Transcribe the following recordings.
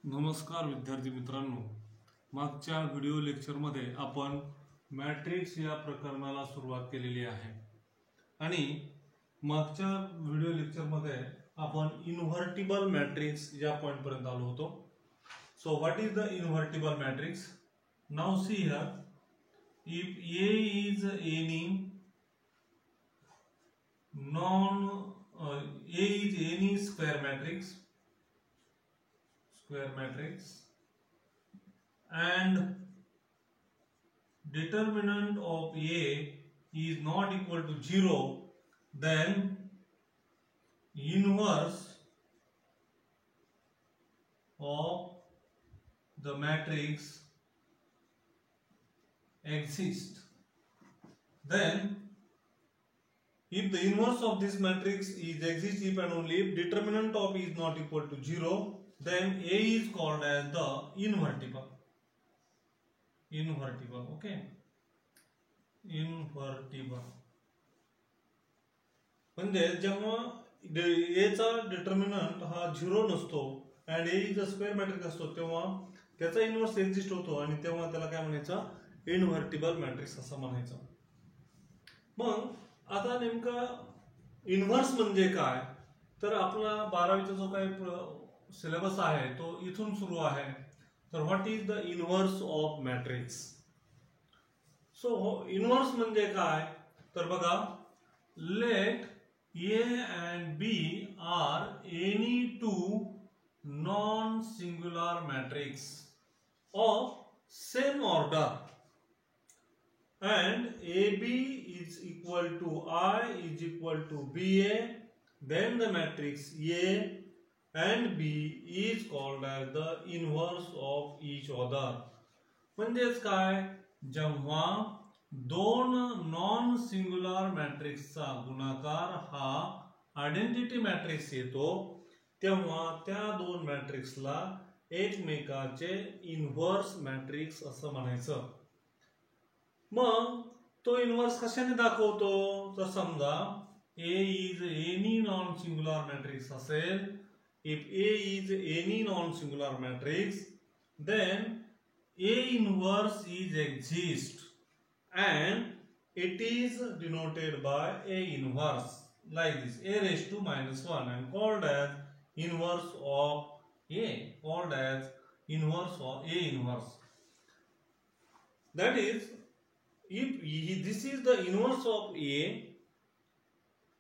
नमस्कार विद्यार्थी मित्रांनो, मागच्या व्हिडिओ लेक्चरमध्ये आपण मॅट्रिक्स या प्रकरणाला सुरुवात केलेली आहे आणि मागच्या व्हिडिओ लेक्चरमध्ये आपण इन्व्हर्टिबल मॅट्रिक्स या पॉइंट पर्यंत आलो होतो. So what is the invertible matrix? Now see here, if A is any square matrix and determinant of A is not equal to 0, then inverse of the matrix exists. Then if the inverse of this matrix is exists if and only if determinant of is not equal to 0, then A is called as the invertible. Okay, invertible म्हणजे जेव्हा A चा determinant हा 0 नसतो and A is a square matrix असतो तेव्हा त्याचा inverse exist होतो आणि तेव्हा त्याला काय म्हणायचं? इन्व्हर्टिबल मॅट्रिक्स असं म्हणायचं. मग आता नेमका इन्व्हर्स म्हणजे काय? तर आपला 12वीचा जो काही सिलेबस आहे तो इथून सुरू आहे. तर what is the inverse of matrix? So inverse म्हणजे काय? तर बघा, late A and B are any two non-singular matrix of same order and AB is equal to I is equal to BA, then the matrix A and B is called as the inverse of each other. म्हणजेच काय? जेव्हा दोन non singular मॅट्रिक्सचा गुणाकार हा identity matrix येतो तेव्हा त्या दोन मॅट्रिक्सला एकमेकाचे इन्व्हर्स मॅट्रिक्स असं म्हणायचं. मग तो इन्व्हर्स कशाने दाखवतो? तर समजा A is any non singular matrix असेल, if A is any non singular matrix, then A inverse is exist and it is denoted by A inverse like this, A raised to minus 1, and called as inverse of A, called as inverse of A inverse. That is, if this is the inverse of A,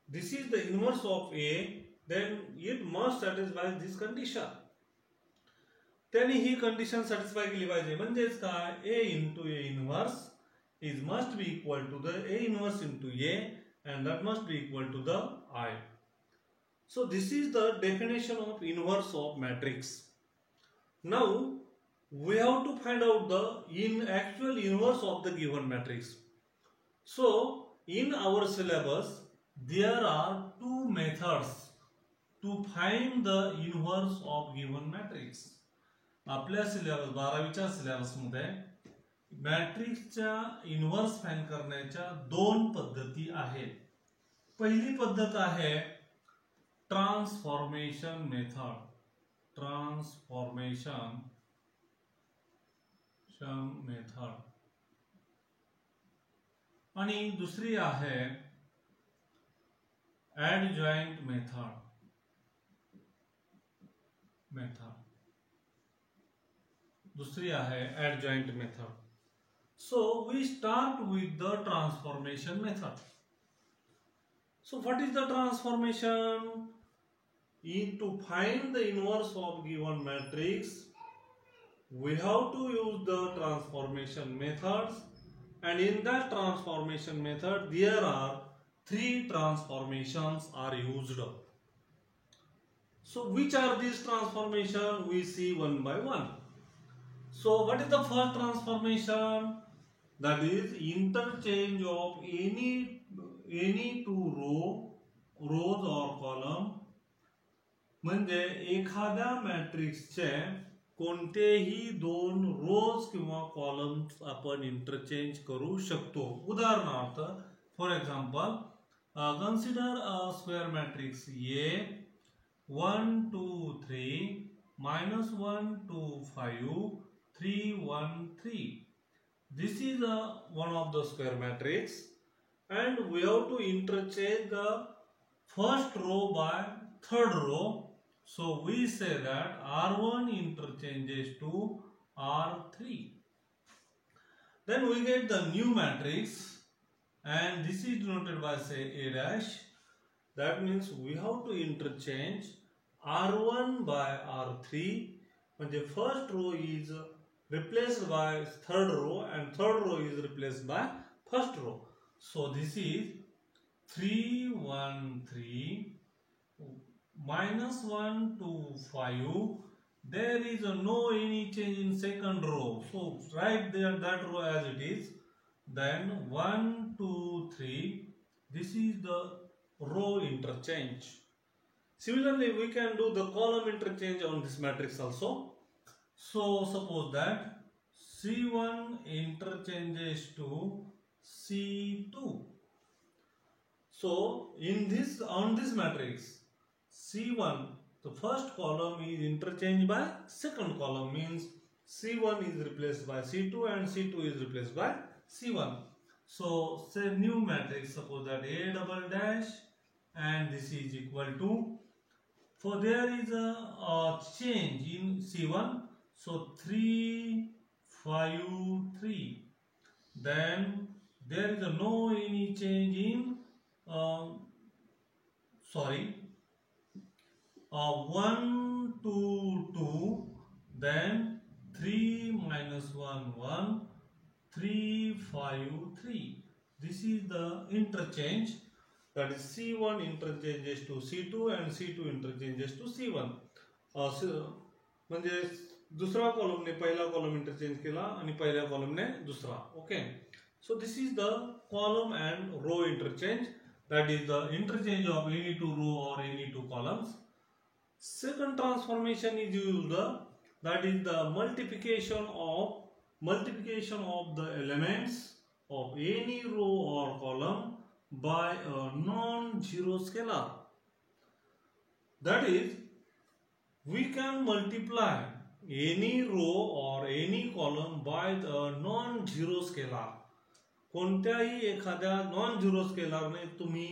this is the inverse of A, then it must satisfy this condition. त्याने ही condition satisfy केली पाहिजे. म्हणजेच काय? A into A inverse is must be equal to the A inverse into A, and that must be equal to the I. So this is the definition of inverse of matrix. Now we have to find out the actual inverse of the given matrix. So in our syllabus there are two methods to find the inverse of given matrix. आपल्या syllabus 12वीच्या syllabus मध्ये मॅट्रिक्सच्या inverse find करण्याच्या दोन पद्धती आहेत. पहिली पद्धत आहे ट्रान्सफॉर्मेशन मेथड. आणि दुसरी आहे adjoint method. So we start with the transformation method. So what is the transformation? To find the inverse of given matrix, we have to use the transformation methods, and in that transformation method there are three transformations are used. So which are these transformations? We see one by one. So what is the first transformation? That is interchange of any two rows or column. म्हणजे एखाद्या मॅट्रिक्सचे कोणतेही दोन रोज किंवा columns आपण interchange करू शकतो. उदाहरणार्थ, for example, consider a square matrix A 1 2 3 -1, 2, 5, 3, 1, 3. This is one of the square matrix, and we have to interchange the first row by third row. So we say that R1 interchanges to R3. Then we get the new matrix, and this is denoted by say A dash. That means we have to interchange R1 by R3. When the first row is replaced by third row and third row is replaced by first row. So this is 3, 1, 3 -1, 2, 5. There is no any change in second row. So write there that row as it is. Then 1, 2, 3. This is the row interchange. Similarly, we can do the column interchange on this matrix also. So suppose that C1 interchanges to C2. So in this on this matrix, C1, the first column is interchanged by second column, means C1 is replaced by C2 and C2 is replaced by C1. So say new matrix, suppose that A double dash, and this is equal to, for there is a change in C1, so 3, 5, 3. Then there is no any change in 1, 2, 2. Then 3 minus 1, 1. 3, 5, 3. This is the interchange. That is C1 interchanges to C2 and C2 interchanges to C1. म्हणजे दुसरा column ने पहिला column interchange केला आणि पहिल्या column ने दुसरा. Okay. So this is the column and row interchange. That is the interchange of any two row or any two columns. Second transformation is used. That is the multiplication of the elements of any row or column by a non-zero scalar. That is, we can multiply any row or any column by the non-zero scalar. कोणत्याही एखाद्या non zero स्केलरने तुम्ही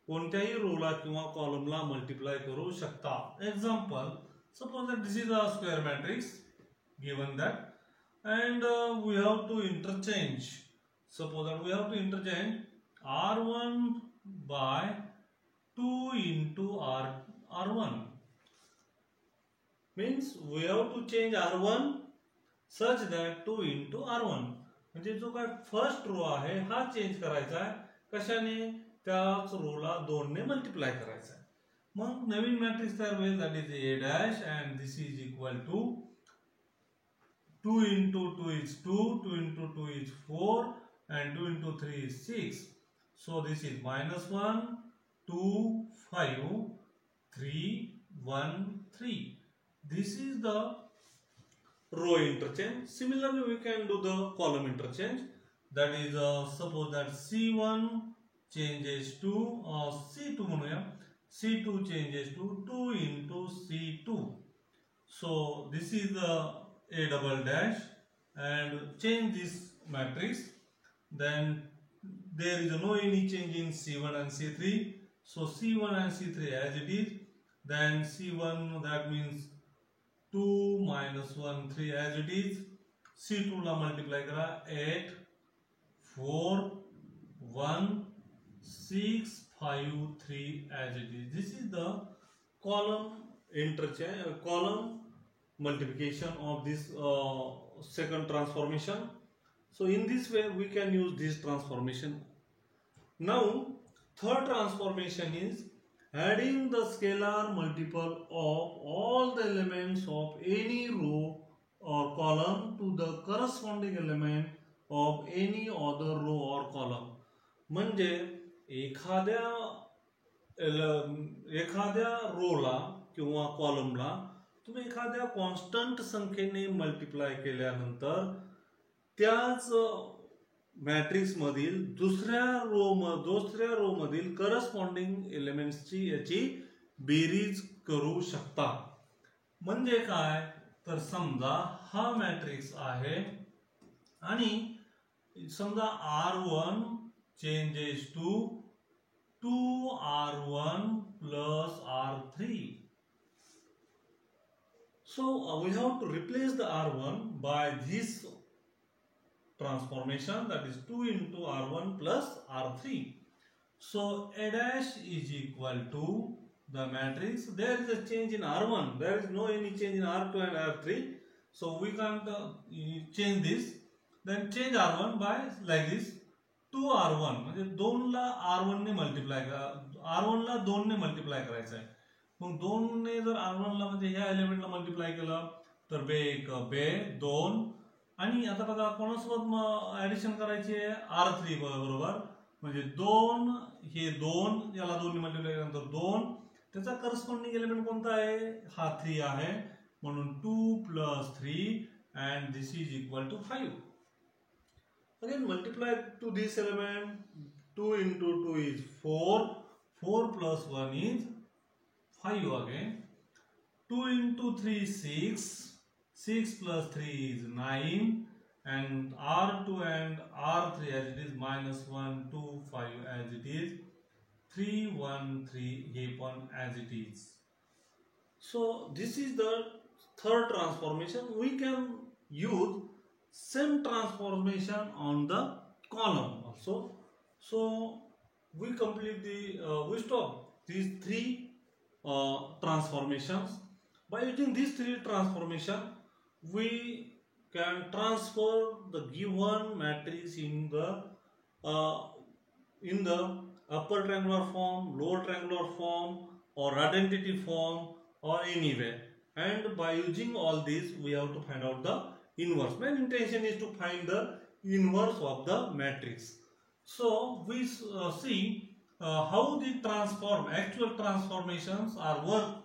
कोणत्याही रोला किंवा कॉलमला multiply करू शकता. Example, suppose that this is a square matrix given that, and we have to interchange. Suppose that we have to interchange R1 by 2 into R1. Means we have to change R1 such that 2 into R1. म्हणजे जो काय first row आहे हा change करायचा आहे. कशाने? त्याच रोला 2 ने मल्टिप्लाय करायचा आहे. मग नवीन मॅट्रिक्स तयार होईल. That is A dash and this is equal to 2 into 2 is 2, 2 into 2 is 4 and 2 into 3 is 6. So this is -1, 2, 5, 3, 1, 3. This is the row interchange. Similarly, we can do the column interchange. That is, suppose that C1 changes to C2 म्हणूया. C2 changes to 2 into C2. So this is the A double dash, and change this matrix. Then there is no any change in C1 and C3. So C1 and C3 as it is. Then C1, that means 2 minus 1, 3 as it is. C2 La multiply करा. 8, 4, 1, 6, 5, 3 as it is. This is the column interchange, column multiplication of this second transformation. So in this way we can use this transformation. Now third transformation is adding the scalar multiple of all the elements of any row or column to the corresponding element of any other row or column. म्हणजे एखाद्या रोला किंवा कॉलमला तुम्ही एखाद्या constant संख्येने multiply केल्यानंतर त्याच matrix मधील दुसऱ्या रो मधील करस्पॉन्डिंग एलिमेंट्सची याची बेरीज करू शकता. म्हणजे काय तर समजा हा मॅट्रिक्स आहे आणि समजा R1 changes to 2R1 plus R3. So we have to replace the R1 by this transformation, that is 2 into R1 plus R3. So A dash is equal to the matrix. There is a change in R1. There is no any change in R2 and R3. So we can't change this. Then change R1 by like this 2R1. म्हणजे 2 ला R1 ने multiply करा, R1 ला 2 ने multiply करायचं आहे. मग 2 ने जर R1 ला म्हणजे ह्या एलिमेंटला मल्टिप्लाय केलं तर बे 1 बे 2 आणि आता बघा कोणासोबत ऍडिशन करायची आहे R3 बरोबर, म्हणजे 2 हे 2 याला 2 ने मल्टिप्लाय केल्यानंतर 2 त्याचा करस्पॉन्डिंग एलिमेंट कोणता आहे हा 3 आहे म्हणून 2 plus 3 and this is equal to 5. Again multiply to this element, 2 into 2 is 4, 4 plus 1 is 5 again, 2 into 3 is 6, 6 plus 3 is 9 and R2 and R3 as it is minus 1, 2, 5 as it is, 3, 1, 3 here as it is. So this is the third transformation. We can use same transformation on the column also. So we complete the we stop these three transformations. By using these three transformation we can transfer the given matrix in the upper triangular form, lower triangular form or identity form or anywhere. And by using all this we have to find out the inverse. Main intention is to find the inverse of the matrix. So we see how the actual transformations are work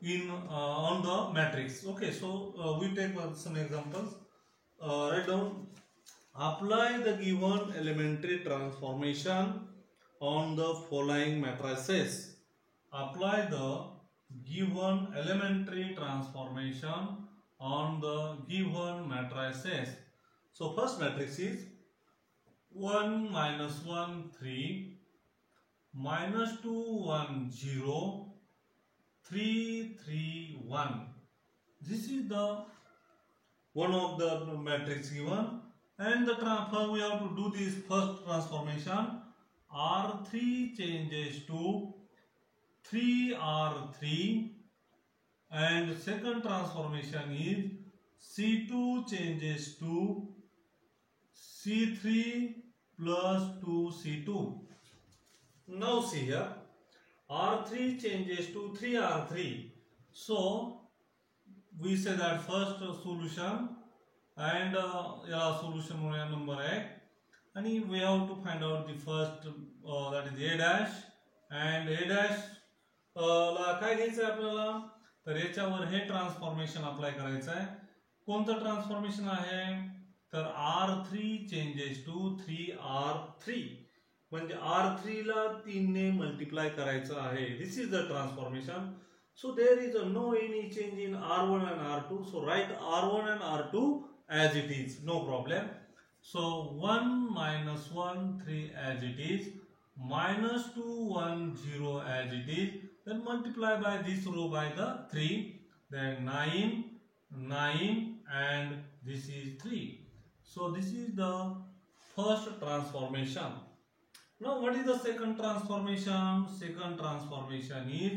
in on the matrix. Okay, so we take some examples. Write down. Apply the given elementary transformation on the following matrices. Apply the given elementary transformation on the given matrices. So first matrix is 1 minus 1 3 minus 2 1 0 3 3 1. This is the one of the matrix given, and the transfer we have to do this first transformation. R3 changes to 3R3 and second transformation is C2 changes to C3 plus 2C2. Now see here, R3 changes to 3R3. So we say that first solution and solution number 8, and we have to find out the first that is A dash, and A dash ला काय घ्यायचं आपल्याला तर याच्यावर हे transformation apply करायचं आहे. कोणतं transformation आहे तर R3 चेंजेस टू 3R3 म्हणजे R3 ला 3 ने मल्टिप्लाय करायचं आहे. This is the transformation. So there is no any change in R1 and R2. So write R1 and R2 as it is, no problem. So 1 minus 1 3 as it is, minus 2 1 0 as it is. Then multiply by this row by the 3. Then 9 9 and this is 3. So this is the first transformation. Now what is the second transformation? Second transformation is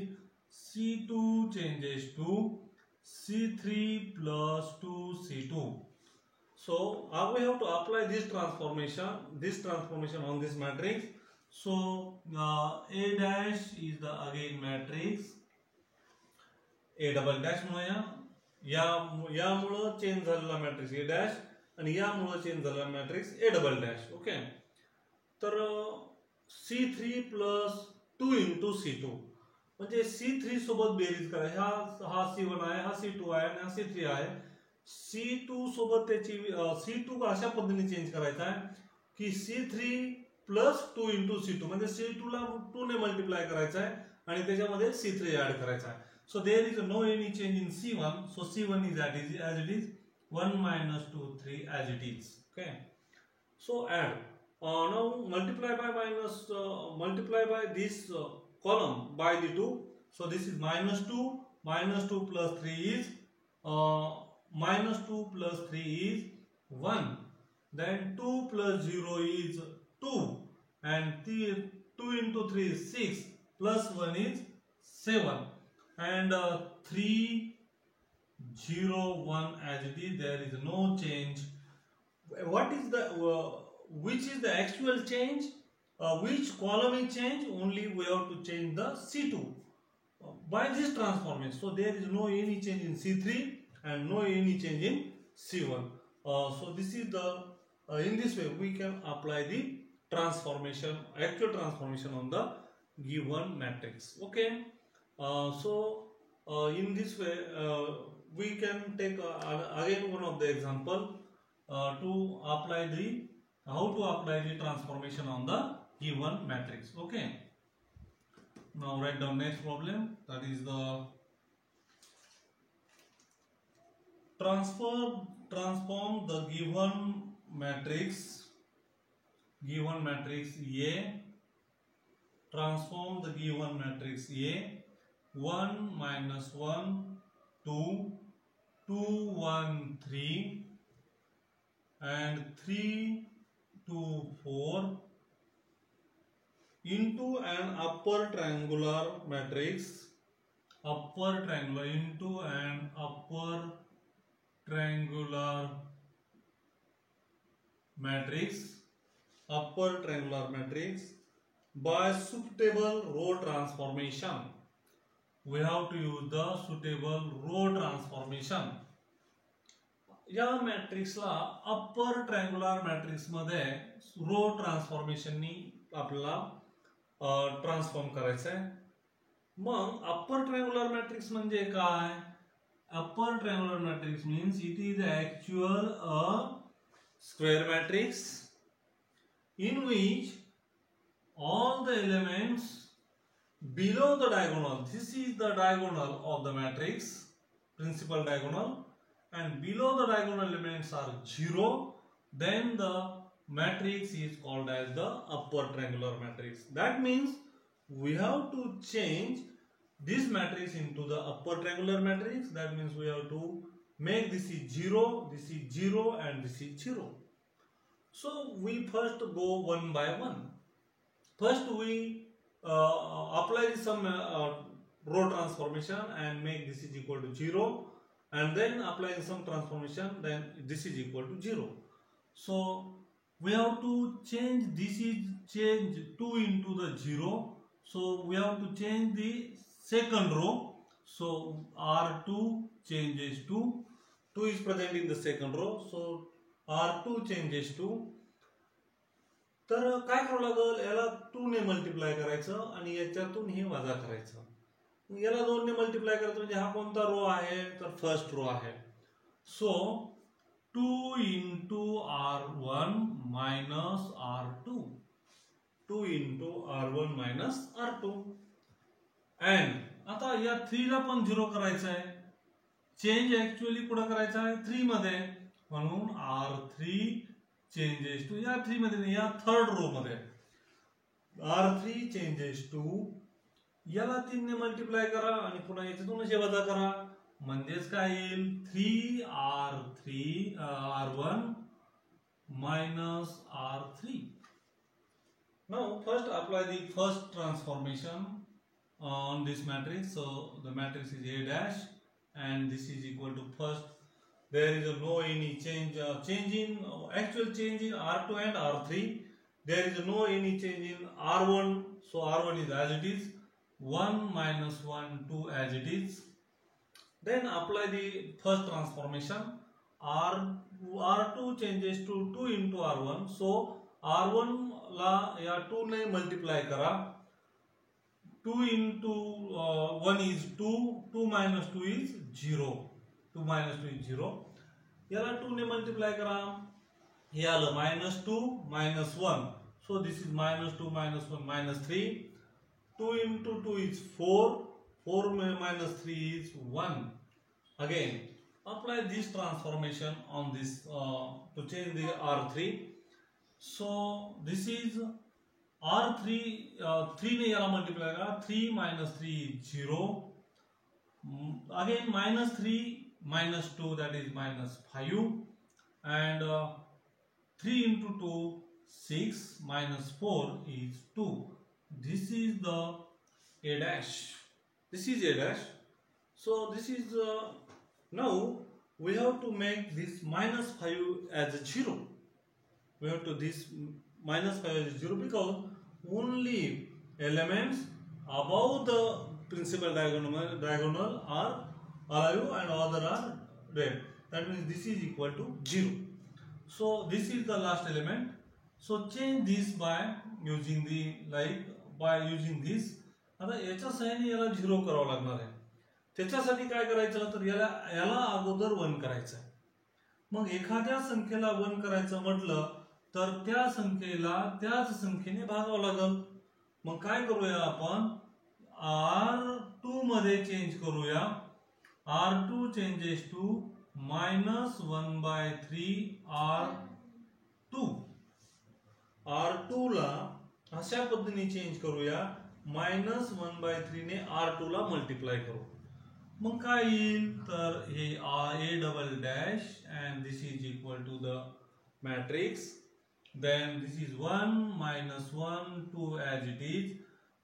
C2 changes to C3 plus 2C2. So we have to apply this transformation on this matrix. So A dash is the again matrix A double dash यामुळे change झालेला matrix A dash आणि यामुळे change झालेला matrix A double dash. Okay, तर C3 plus 2 into C2 म्हणजे C3 सोबत berries करा. हा C1 आहे, हा C2 आहे आणि हा C3 आहे. C2 सोबत त्याची C2 अशा पद्धतीने चेंज करायचा आहे की C3 plus 2 into C2 म्हणजे C2 ला 2 ने मल्टिप्लाय करायचा आहे आणि त्याच्यामध्ये C3 ऍड करायचा आहे. So there is no any change in C1. So C1 is as it is. 1 minus 2, 3 as it is. Okay. So add. Now multiply by this column by the 2. So this is minus 2. Minus 2 plus 3 is minus 2 plus 3 is 1. Then 2 plus 0 is 2. And 2 into 3 is 6. Plus 1 is 7. And 3, 0, 1 as it is. There is no change. What is the which is the actual change? Which column is changed? Only we have to change the C2 by this transformation. So there is no any change in C3 and no any change in C1. So this is the in this way we can apply the transformation, actual transformation on the given matrix. Okay. In this way we can take again one of the example to apply the how to apply the transformation on the given matrix. Okay. Now write down next problem, that is the transform the given matrix A, transform the given matrix A 1 minus 1 2 2 1 3 and 3 2 4 into an upper triangular matrix, into an upper triangular matrix by suitable row transformation. We have to use the suitable row transformation. या मॅट्रिक्सला upper triangular matrix मध्ये रो ट्रान्सफॉर्मेशननी आपल्याला transform करायचं आहे. मग upper triangular matrix म्हणजे काय? Upper triangular matrix means it is actual a square matrix in which all the elements below the diagonal, this is the diagonal of the matrix, principal diagonal, and below the diagonal elements are 0, then the matrix is called as the upper triangular matrix. That means we have to change this matrix into the upper triangular matrix. That means we have to make this is 0, this is 0 and this is 0. So we first go one by one. First we apply some row transformation and make this is equal to 0, and then applying some transformation, then this is equal to 0. So we have to change change 2 into the 0. So we have to change the second row. So R2 changes to 2 is present in the second row. So R2 changes to, तर काय करावं लागेल, याला 2 ने multiply करायचं आणि याच्यातून हे वजा करायचं. याला 2 ने मल्टिप्लाय करायचं म्हणजे हा कोणता रो आहे, तर फर्स्ट रो आहे. सो 2 into R1 minus R2, 2 into R1 minus R2. and आता या 3 ला पण 0 करायचं आहे. चेंज ऍक्च्युअली कुठे करायचा आहे, 3 मध्ये, म्हणून R3 चेंजेस टू या 3 मध्ये, या थर्ड रो मध्ये R3 चेंजेस टू, याला 3 ने मल्टिप्लाय करा आणि पुन्हा याच्यातून वजा करा, म्हणजेच काय येईल 3R1 minus R3. Now first apply the first transformation on this matrix. So the matrix is A dash and this is equal to first. There is no any change actual change in R2 and R3. There is no any change in R1. So R1 is as it is. 1 minus 1 2 as it is. Then apply the first transformation. R2 changes to 2 into R1. So R1 ला या 2 ने multiply करा. 2 into 1 is 2. 2 minus 2 is 0. 2 minus 2 is 0. याला 2 ने multiply करा. हे आलं minus 2 minus 1. So this is minus 2 minus 1 minus 3. 2 into 2 is 4. 4 minus 3 is 1. Again, apply this transformation on this to change the R3. So this is R3, 3 ने याला multiply करा, 3 minus 3 is 0. Again minus 3 minus 2, that is minus 5, and 3 into 2, 6, minus 4 is 2. This is the A dash. This is A dash. So this is now we have to make this minus 5 as a 0. We have to this minus 5 as 0 because only elements above the principal diagonal are alive and other are dead. That means this is equal to 0. So this is the last element. So change this by using the by using this. आता याच्या सहाय्याने याला 0 करावं लागणार आहे. त्याच्यासाठी काय करायचं तर याला अगोदर 1 करायचं आहे. मग एखाद्या संख्येला 1 करायचं म्हटलं तर त्या संख्येला त्याच संख्येने भागावं लागेल. मग काय करूया आपण R2 मध्ये चेंज करूया. R2 changes to minus 1/3 R2. R2 ला अशा पद्धतीने चेंज करूया. minus 1/3 ने R2 ला मल्टिप्लाय करू. मग काय येईल तर हे A double dash and this is equal to the matrix. Then this is 1 minus 1 2 as it is.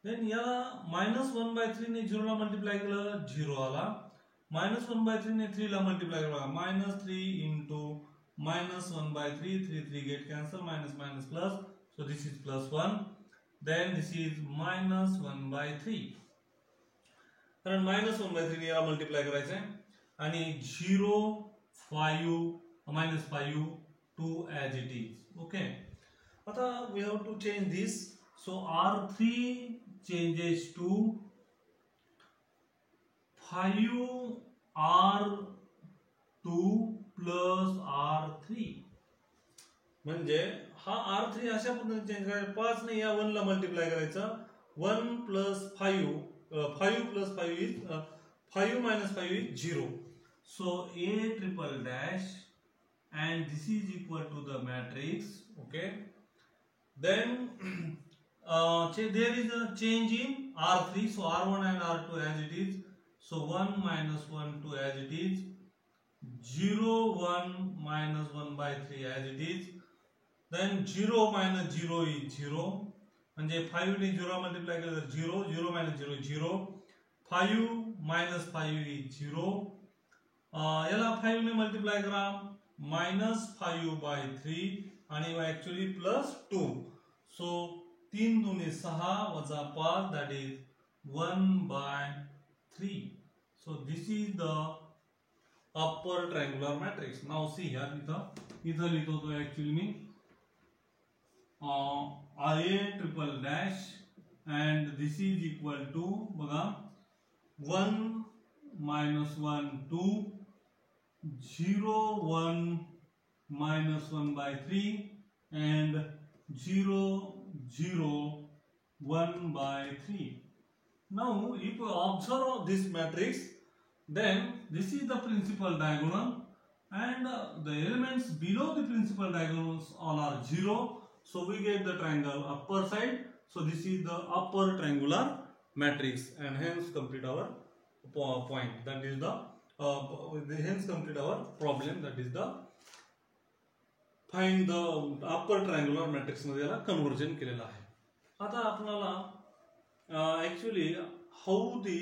Then याला minus 1/3 ने 0 ला मल्टिप्लाय केलं 0 आला. minus 1/3 ने 3 ला मल्टिप्लाय केलं minus 3 into minus 1/3, 3 get cancel, minus minus plus, so this is plus 1. Then this is minus 1/3. कारण minus 1/3 याला multiply करायचं आहे आणि 0 5 minus 5 2 as it is. Okay. आता we have to change this. So R3 changes to 5 R2 plus R3. म्हणजे हा R3 अशा पद्धतीने चेंज करायचा. 5 ने या 1 ला मल्टिप्लाय करायचा. 1 plus 5 5 plus 5 is 5 minus 5 is 0. So A triple dash and this is equal to the matrix. Okay. Then there is a change in R3. So R1 and R2 as it is. So 1 minus 1 2 as it is. 0 1 minus 1/3 as it is. Then 0 minus 0 is 0. म्हणजे 5 ने 0 multiply केलं तर 0 0 minus 0 0. 5 minus 5 is 0. याला 5 ने multiply करा minus 5/3 आणि actually plus 2. So 3 दुने 6 वजा 5, that is 1/3. So this is the upper triangular matrix. Now see here, इथं लिहितो तो actually me A triple dash and this is equal to बघा 1 minus 1 2 0 1 minus 1/3 and 0 0 1/3. Now if you observe this matrix, then this is the principal diagonal and the elements below the principal diagonals all are 0. So we get the triangle upper side. So this is the upper triangular matrix and hence complete our point. That is the hence complete our problem. That is the find the upper triangular matrix मध्ये याला conversion केलेलं आहे. आता आपल्याला actually how the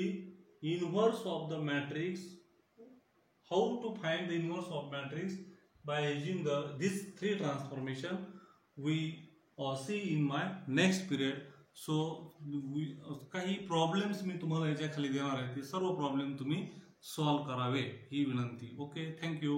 inverse of the matrix, how to find the inverse of matrix by using this 3 transformation we see in my next period. So काही problems मी तुम्हाला याच्या खाली देणार आहे. ते सर्व प्रॉब्लेम तुम्ही सॉल्व करावे ही विनंती. Okay, thank you.